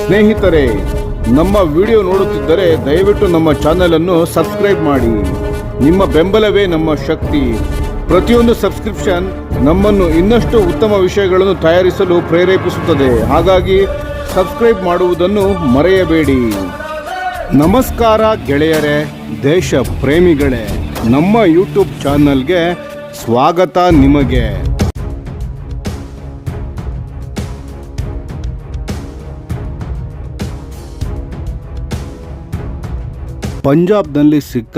ಸ್ನೇಹಿತರೆ, ನಮ್ಮ ವಿಡಿಯೋ ನೋಡುತ್ತಿದ್ದರೆ ದಯವಿಟ್ಟು ನಮ್ಮ ಚಾನೆಲ್ ಅನ್ನು ಸಬ್ಸ್ಕ್ರೈಬ್ ಮಾಡಿ. ನಿಮ್ಮ ಬೆಂಬಲವೇ ನಮ್ಮ ಶಕ್ತಿ. ಪ್ರತಿಯೊಂದು ಸಬ್ಸ್ಕ್ರಿಪ್ಷನ್ ನಮ್ಮನ್ನು ಇನ್ನಷ್ಟು ಉತ್ತಮ ವಿಷಯಗಳನ್ನು ತಯಾರಿಸಲು ಪ್ರೇರೇಪಿಸುತ್ತದೆ. ಹಾಗಾಗಿ ಸಬ್ಸ್ಕ್ರೈಬ್ ಮಾಡುವುದನ್ನು ಮರೆಯಬೇಡಿ. ನಮಸ್ಕಾರ ಗೆಳೆಯರೇ, ದೇಶ ಪ್ರೇಮಿಗಳೇ, ನಮ್ಮ ಯೂಟ್ಯೂಬ್ ಚಾನಲ್ಗೆ ಸ್ವಾಗತ ನಿಮಗೆ. ಪಂಜಾಬ್ನಲ್ಲಿ ಸಿಕ್ಕ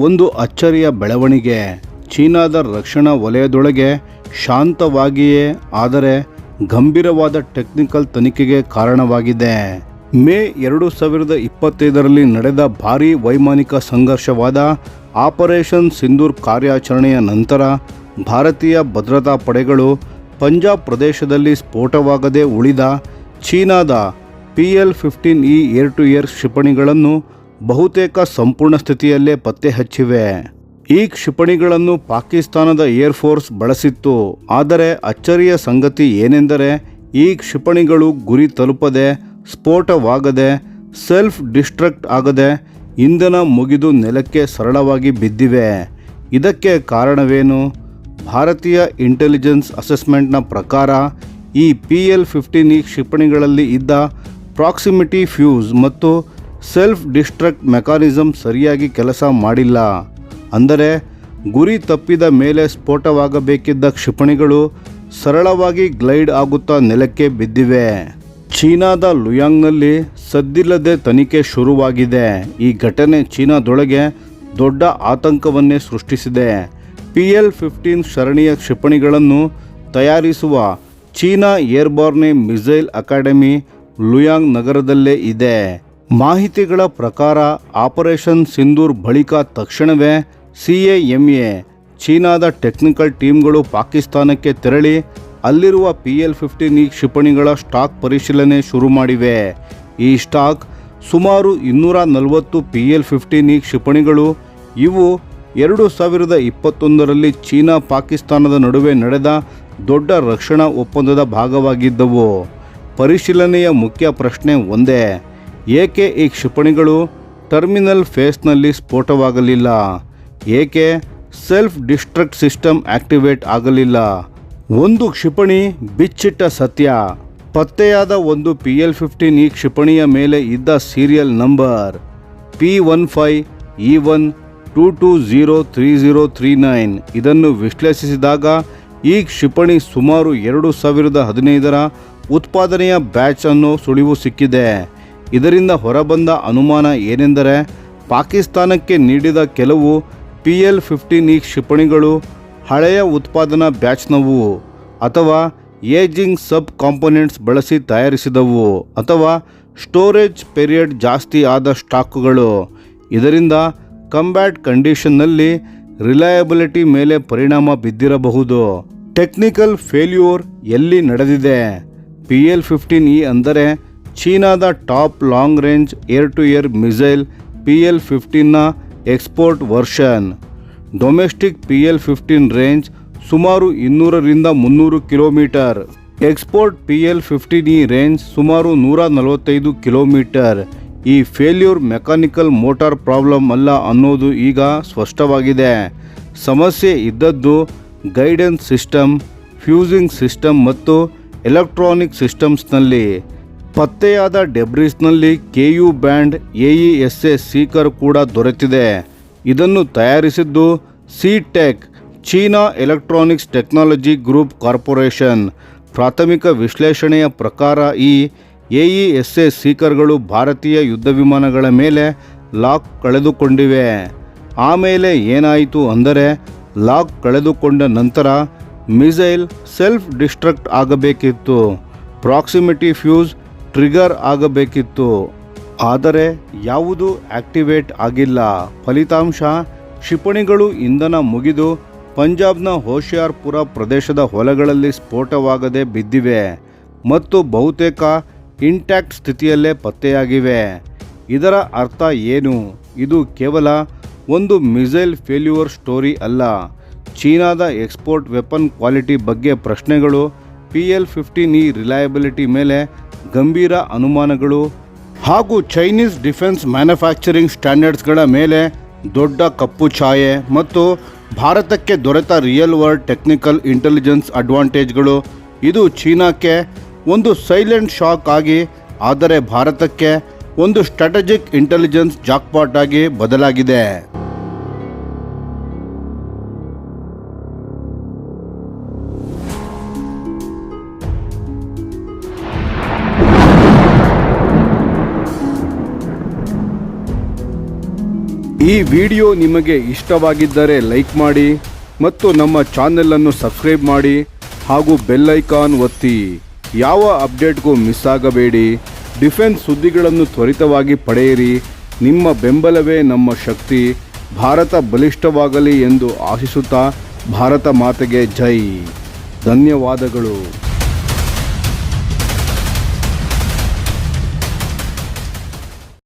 ಒಂದು ಅಚ್ಚರಿಯ ಬೆಳವಣಿಗೆ. ಚೀನಾದ ರಕ್ಷಣಾ ವಲಯದೊಳಗೆ ಶಾಂತವಾಗಿಯೇ ಆದರೆ ಗಂಭೀರವಾದ ಟೆಕ್ನಿಕಲ್ ತನಿಖೆಗೆ ಕಾರಣವಾಗಿದೆ. ಮೇ 2025ರಲ್ಲಿ ನಡೆದ ಭಾರೀ ವೈಮಾನಿಕ ಸಂಘರ್ಷವಾದ ಆಪರೇಷನ್ ಸಿಂಧೂರ್ ಕಾರ್ಯಾಚರಣೆಯ ನಂತರ ಭಾರತೀಯ ಭದ್ರತಾ ಪಡೆಗಳು ಪಂಜಾಬ್ ಪ್ರದೇಶದಲ್ಲಿ ಸ್ಫೋಟವಾಗದೆ ಉಳಿದ ಚೀನಾದ PL-15E ಏರ್ ಟು ಏರ್ ಕ್ಷಿಪಣಿಗಳನ್ನು ಬಹುತೇಕ ಸಂಪೂರ್ಣ ಸ್ಥಿತಿಯಲ್ಲೇ ಪತ್ತೆ ಹಚ್ಚಿವೆ. ಈ ಕ್ಷಿಪಣಿಗಳನ್ನು ಪಾಕಿಸ್ತಾನದ ಏರ್ಫೋರ್ಸ್ ಬಳಸಿತ್ತು. ಆದರೆ ಅಚ್ಚರಿಯ ಸಂಗತಿ ಏನೆಂದರೆ ಈ ಕ್ಷಿಪಣಿಗಳು ಗುರಿ ತಲುಪದೆ, ಸ್ಫೋಟವಾಗದೆ, ಸೆಲ್ಫ್ ಡಿಸ್ಟ್ರಕ್ಟ್ ಆಗದೆ ಇಂಧನ ಮುಗಿದು ನೆಲಕ್ಕೆ ಸರಳವಾಗಿ ಬಿದ್ದಿವೆ. ಇದಕ್ಕೆ ಕಾರಣವೇನು? ಭಾರತೀಯ ಇಂಟೆಲಿಜೆನ್ಸ್ ಅಸೆಸ್ಮೆಂಟ್ನ ಪ್ರಕಾರ ಈ PL-15E ಕ್ಷಿಪಣಿಗಳಲ್ಲಿ ಇದ್ದ ಪ್ರಾಕ್ಸಿಮಿಟಿ ಫ್ಯೂಸ್ ಮತ್ತು ಸೆಲ್ಫ್ ಡಿಸ್ಟ್ರಕ್ಟ್ ಮೆಕಾನಿಸಮ್ ಸರಿಯಾಗಿ ಕೆಲಸ ಮಾಡಿಲ್ಲ. ಅಂದರೆ ಗುರಿ ತಪ್ಪಿದ ಮೇಲೆ ಸ್ಫೋಟವಾಗಬೇಕಿದ್ದ ಕ್ಷಿಪಣಿಗಳು ಸರಳವಾಗಿ ಗ್ಲೈಡ್ ಆಗುತ್ತಾ ನೆಲಕ್ಕೆ ಬಿದ್ದಿವೆ. ಚೀನಾದ ಲುಯಾಂಗ್ನಲ್ಲಿ ಸದ್ದಿಲ್ಲದೆ ತನಿಖೆ ಶುರುವಾಗಿದೆ. ಈ ಘಟನೆ ಚೀನಾದೊಳಗೆ ದೊಡ್ಡ ಆತಂಕವನ್ನೇ ಸೃಷ್ಟಿಸಿದೆ. PL-15 ಸರಣಿಯ ಕ್ಷಿಪಣಿಗಳನ್ನು ತಯಾರಿಸುವ ಚೀನಾ ಏರ್ಬಾರ್ನ್ ಮಿಸೈಲ್ ಅಕಾಡೆಮಿ ಲುಯಾಂಗ್ ನಗರದಲ್ಲೇ ಇದೆ. ಮಾಹಿತಿಗಳ ಪ್ರಕಾರ ಆಪರೇಷನ್ ಸಿಂಧೂರ್ ಬಳಿಕ ತಕ್ಷಣವೇ CAMA ಚೀನಾದ ಟೆಕ್ನಿಕಲ್ ಟೀಮ್ಗಳು ಪಾಕಿಸ್ತಾನಕ್ಕೆ ತೆರಳಿ ಅಲ್ಲಿರುವ PL-15E ಕ್ಷಿಪಣಿಗಳ ಸ್ಟಾಕ್ ಪರಿಶೀಲನೆ ಶುರು ಮಾಡಿವೆ. ಈ ಸ್ಟಾಕ್ ಸುಮಾರು 240 PL-15E ಕ್ಷಿಪಣಿಗಳು. ಇವು 2021ರಲ್ಲಿ ಚೀನಾ ಪಾಕಿಸ್ತಾನದ ನಡುವೆ ನಡೆದ ದೊಡ್ಡ ರಕ್ಷಣಾ ಒಪ್ಪಂದದ ಭಾಗವಾಗಿದ್ದವು. ಪರಿಶೀಲನೆಯ ಮುಖ್ಯ ಪ್ರಶ್ನೆ ಒಂದೇ: ಏಕೆ ಈ ಕ್ಷಿಪಣಿಗಳು ಟರ್ಮಿನಲ್ ಫೇಸ್ನಲ್ಲಿ ಸ್ಫೋಟವಾಗಲಿಲ್ಲ? ಏಕೆ ಸೆಲ್ಫ್ ಡಿಸ್ಟ್ರಕ್ಟ್ ಸಿಸ್ಟಮ್ ಆಕ್ಟಿವೇಟ್ ಆಗಲಿಲ್ಲ? ಒಂದು ಕ್ಷಿಪಣಿ ಬಿಚ್ಚಿಟ್ಟ ಸತ್ಯ. ಪತ್ತೆಯಾದ ಒಂದು PL-15E ಕ್ಷಿಪಣಿಯ ಮೇಲೆ ಇದ್ದ ಸೀರಿಯಲ್ ನಂಬರ್ P15E122030339. ಇದನ್ನು ವಿಶ್ಲೇಷಿಸಿದಾಗ ಈ ಕ್ಷಿಪಣಿ ಸುಮಾರು 2015ರ ಉತ್ಪಾದನೆಯ ಬ್ಯಾಚ್ ಅನ್ನು ಸುಳಿವು ಸಿಕ್ಕಿದೆ. ಇದರಿಂದ ಹೊರಬಂದ ಅನುಮಾನ ಏನೆಂದರೆ ಪಾಕಿಸ್ತಾನಕ್ಕೆ ನೀಡಿದ ಕೆಲವು PL-15E ಕ್ಷಿಪಣಿಗಳು ಹಳೆಯ ಉತ್ಪಾದನಾ ಬ್ಯಾಚ್ನವು, ಅಥವಾ ಏಜಿಂಗ್ ಸಬ್ ಕಾಂಪೊನೆಂಟ್ಸ್ ಬಳಸಿ ತಯಾರಿಸಿದವು, ಅಥವಾ ಸ್ಟೋರೇಜ್ ಪೀರಿಯಡ್ ಜಾಸ್ತಿ ಆದ ಸ್ಟಾಕುಗಳು. ಇದರಿಂದ ಕಂಬ್ಯಾಟ್ ಕಂಡೀಷನ್ನಲ್ಲಿ ರಿಲಯಬಿಲಿಟಿ ಮೇಲೆ ಪರಿಣಾಮ ಬಿದ್ದಿರಬಹುದು. ಟೆಕ್ನಿಕಲ್ ಫೇಲ್ಯೂರ್ ಎಲ್ಲಿ ನಡೆದಿದೆ? PL-15E ಅಂದರೆ ಚೀನಾದ top long range air to air missile PL-15ನ export version. Domestic PL-15 range ಸುಮಾರು 200ರಿಂದ 300 ಕಿಲೋಮೀಟರ್. ಎಕ್ಸ್ಪೋರ್ಟ್ PL-15E ರೇಂಜ್ ಸುಮಾರು 145 ಕಿಲೋಮೀಟರ್. ಈ ಫೇಲ್ಯೂರ್ ಮೆಕ್ಯಾನಿಕಲ್ ಮೋಟಾರ್ ಪ್ರಾಬ್ಲಮ್ ಅಲ್ಲ ಅನ್ನೋದು ಈಗ ಸ್ಪಷ್ಟವಾಗಿದೆ. ಸಮಸ್ಯೆ ಇದ್ದದ್ದು ಗೈಡೆನ್ಸ್ ಸಿಸ್ಟಮ್, ಫ್ಯೂಸಿಂಗ್ ಸಿಸ್ಟಮ್ ಮತ್ತು ಎಲೆಕ್ಟ್ರಾನಿಕ್ ಸಿಸ್ಟಮ್ಸ್ನಲ್ಲಿ. ಪತ್ತೆಯಾದ ಡೆಬ್ರಿಸ್ನಲ್ಲಿ KU ಬ್ಯಾಂಡ್ AESA ಸೀಕರ್ ಕೂಡ ದೊರೆತಿದೆ. ಇದನ್ನು ತಯಾರಿಸಿದ್ದು C-Tech, China electronics technology group corporation. ಪ್ರಾಥಮಿಕ ವಿಶ್ಲೇಷಣೆಯ ಪ್ರಕಾರ ಈ AESA ಸೀಕರ್ಗಳು ಭಾರತೀಯ ಯುದ್ಧ ವಿಮಾನಗಳ ಮೇಲೆ ಲಾಕ್ ಕಳೆದುಕೊಂಡಿವೆ. ಆಮೇಲೆ ಏನಾಯಿತು ಅಂದರೆ, ಲಾಕ್ ಕಳೆದುಕೊಂಡ ನಂತರ ಮಿಸೈಲ್ ಸೆಲ್ಫ್ ಡಿಸ್ಟ್ರಕ್ಟ್ ಆಗಬೇಕಿತ್ತು, ಪ್ರಾಕ್ಸಿಮಿಟಿ ಫ್ಯೂಸ್ ಟ್ರಿಗರ್ ಆಗಬೇಕಿತ್ತು. ಆದರೆ ಯಾವುದೂ ಆಕ್ಟಿವೇಟ್ ಆಗಿಲ್ಲ. ಫಲಿತಾಂಶ: ಕ್ಷಿಪಣಿಗಳು ಇಂಧನ ಮುಗಿದು ಪಂಜಾಬ್ನ ಹೋಶಿಯಾರ್ಪುರ ಪ್ರದೇಶದ ಹೊಲಗಳಲ್ಲಿ ಸ್ಫೋಟವಾಗದೆ ಬಿದ್ದಿವೆ ಮತ್ತು ಬಹುತೇಕ ಇಂಟ್ಯಾಕ್ಟ್ ಸ್ಥಿತಿಯಲ್ಲೇ ಪತ್ತೆಯಾಗಿವೆ. ಇದರ ಅರ್ಥ ಏನು? ಇದು ಕೇವಲ ಒಂದು ಮಿಸೈಲ್ ಫೇಲ್ಯೂರ್ ಸ್ಟೋರಿ ಅಲ್ಲ. ಚೀನಾದ ಎಕ್ಸ್ಪೋರ್ಟ್ ವೆಪನ್ ಕ್ವಾಲಿಟಿ ಬಗ್ಗೆ ಪ್ರಶ್ನೆಗಳು PL-15E ರಿಲಯಬಿಲಿಟಿ ಮೇಲೆ ಗಂಭೀರ ಅನುಮಾನಗಳು ಹಾಗೂ ಚೈನೀಸ್ ಡಿಫೆನ್ಸ್ ಮ್ಯಾನುಫ್ಯಾಕ್ಚರಿಂಗ್ ಸ್ಟ್ಯಾಂಡರ್ಡ್ಸ್ಗಳ ಮೇಲೆ ದೊಡ್ಡ ಕಪ್ಪು ಛಾಯೆ ಮತ್ತು ಭಾರತಕ್ಕೆ ದೊರೆತ ರಿಯಲ್ ವರ್ಲ್ಡ್ ಟೆಕ್ನಿಕಲ್ ಇಂಟೆಲಿಜೆನ್ಸ್ ಅಡ್ವಾಂಟೇಜ್ಗಳು ಇದು ಚೀನಾಕ್ಕೆ ಒಂದು ಸೈಲೆಂಟ್ ಶಾಕ್ ಆಗಿ, ಆದರೆ ಭಾರತಕ್ಕೆ ಒಂದು ಸ್ಟ್ರಾಟಜಿಕ್ ಇಂಟೆಲಿಜೆನ್ಸ್ ಜಾಕ್ಪಾಟ್ ಆಗಿ ಬದಲಾಗಿದೆ. ಈ ವಿಡಿಯೋ ನಿಮಗೆ ಇಷ್ಟವಾಗಿದ್ದರೆ ಲೈಕ್ ಮಾಡಿ ಮತ್ತು ನಮ್ಮ ಚಾನೆಲನ್ನು ಸಬ್ಸ್ಕ್ರೈಬ್ ಮಾಡಿ ಹಾಗೂ ಬೆಲ್ ಐಕಾನ್ ಒತ್ತಿ. ಯಾವ ಅಪ್ಡೇಟ್ಗೂ ಮಿಸ್ ಆಗಬೇಡಿ. ಡಿಫೆನ್ಸ್ ಸುದ್ದಿಗಳನ್ನು ತ್ವರಿತವಾಗಿ ಪಡೆಯಿರಿ. ನಿಮ್ಮ ಬೆಂಬಲವೇ ನಮ್ಮ ಶಕ್ತಿ. ಭಾರತ ಬಲಿಷ್ಠವಾಗಲಿ ಎಂದು ಆಶಿಸುತ್ತಾ ಭಾರತ ಮಾತೆಗೆ ಜೈ. ಧನ್ಯವಾದಗಳು.